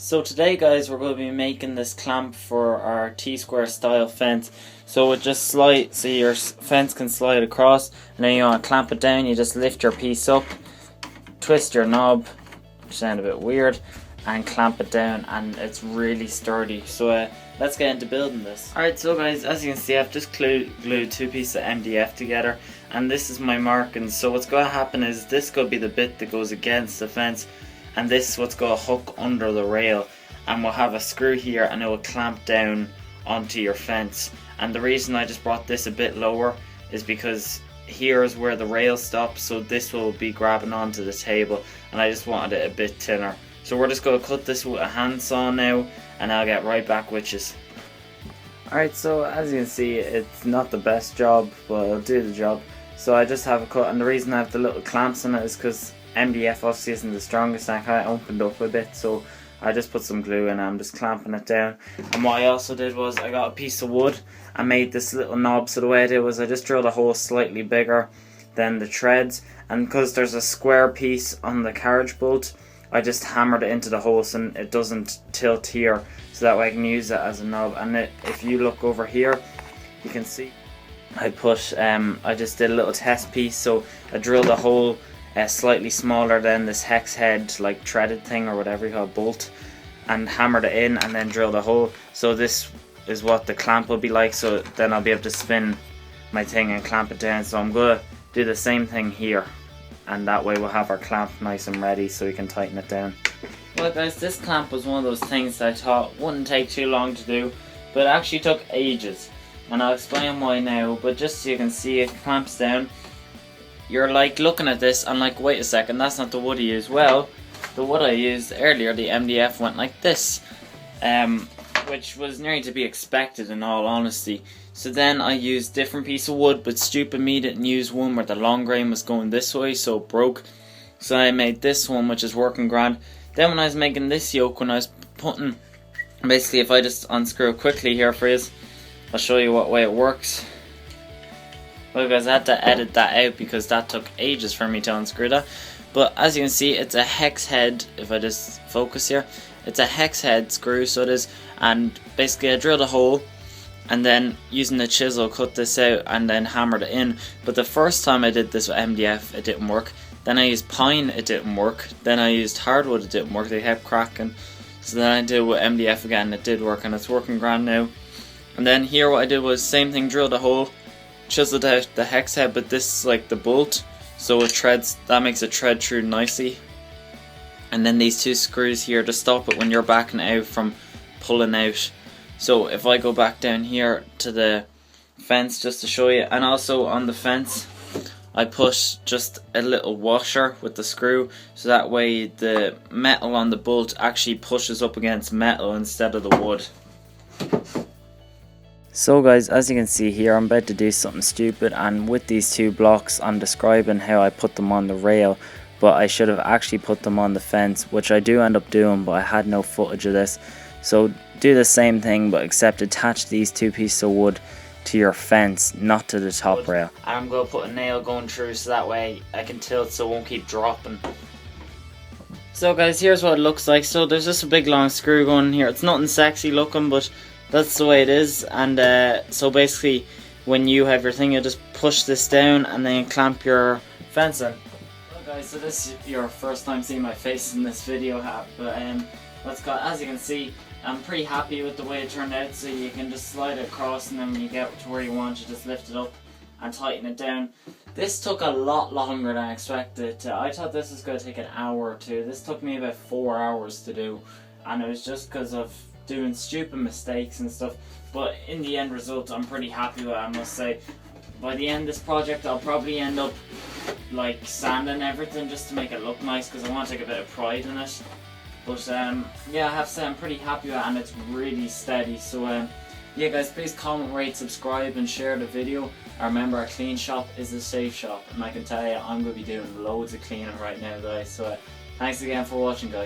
So today guys we're going to be making this clamp for our T-square style fence. So it just slide, so your fence can slide across, and then you want to clamp it down. You just lift your piece up, twist your knob, which sounds a bit weird, and clamp it down, and it's really sturdy. So let's get into building this. Alright, so guys, as you can see I've just glued two pieces of MDF together, and this is my marking. So what's going to happen is this could be the bit that goes against the fence, and this is what's going to hook under the rail, and we'll have a screw here and it will clamp down onto your fence. And the reason I just brought this a bit lower is because here is where the rail stops, so this will be grabbing onto the table, and I just wanted it a bit thinner. So we're just going to cut this with a handsaw now, and I'll get right back with you. Alright, so as you can see it's not the best job, but it'll do the job. So I just have a cut, and the reason I have the little clamps in it is because MDF obviously isn't the strongest, and I kind of opened up a bit, so I just put some glue in and I'm just clamping it down. And what I also did was I got a piece of wood and made this little knob. So the way I did was I just drilled a hole slightly bigger than the treads, and because there's a square piece on the carriage bolt, I just hammered it into the hole so it doesn't tilt here, so that way I can use it as a knob. And if you look over here, you can see I just did a little test piece. So I drilled a hole slightly smaller than this hex head, like threaded thing or whatever you call it, bolt, and hammered it in and then drilled a hole. So this is what the clamp will be like, so then I'll be able to spin my thing and clamp it down. So I'm going to do the same thing here, and that way we'll have our clamp nice and ready so we can tighten it down. Well guys, this clamp was one of those things that I thought wouldn't take too long to do, but it actually took ages, and I'll explain why now. But just so you can see, it clamps down. You're like looking at this and like, wait a second, that's not the wood I used. Well, the wood I used earlier, the MDF, went like this, which was nearly to be expected in all honesty. So then I used different piece of wood, but stupid me didn't use one where the long grain was going this way, so it broke. So I made this one, which is working grand. Then when I was making this yoke, when I was putting, basically if I just unscrew it quickly here for you, I'll show you what way it works. Well guys, I had to edit that out because that took ages for me to unscrew that. But as you can see, it's a hex head. If I just focus here, it's a hex head screw, so it is. And basically I drilled a hole, and then using the chisel cut this out and then hammered it in. But the first time I did this with MDF, it didn't work. Then I used pine, it didn't work. Then I used hardwood, it didn't work. They kept cracking. So then I did with MDF again, it did work, and it's working grand now. And then here what I did was same thing, drilled a hole, chiseled out the hex head, but this is like the bolt, so it treads, that makes it tread through nicely. And then these two screws here to stop it when you're backing out from pulling out. So if I go back down here to the fence just to show you, and also on the fence I put just a little washer with the screw, so that way the metal on the bolt actually pushes up against metal instead of the wood. So guys, as you can see here, I'm about to do something stupid, and with these two blocks I'm describing how I put them on the rail, but I should have actually put them on the fence, which I do end up doing, but I had no footage of this. So do the same thing, but except attach these two pieces of wood to your fence, not to the top rail. And I'm going to put a nail going through so that way I can tilt so it won't keep dropping. So guys, here's what it looks like. So there's just a big long screw going in here. It's nothing sexy looking, but that's the way it is. And so basically when you have your thing, you just push this down and then clamp your fence in. Well guys, so this is your first time seeing my face in this video, but as you can see, I'm pretty happy with the way it turned out. So you can just slide it across, and then when you get to where you want, you just lift it up and tighten it down. This took a lot longer than I expected. I thought this was going to take an hour or two. This took me about 4 hours to do, and it was just because of doing stupid mistakes and stuff. But in the end result, I'm pretty happy with it, I must say. By the end of this project, I'll probably end up like sanding everything just to make it look nice, because I want to take a bit of pride in it. But yeah, I have to say I'm pretty happy with it, and it's really steady. So yeah guys, please comment, rate, subscribe and share the video. And remember, a clean shop is a safe shop, and I can tell you I'm going to be doing loads of cleaning right now guys. So thanks again for watching guys.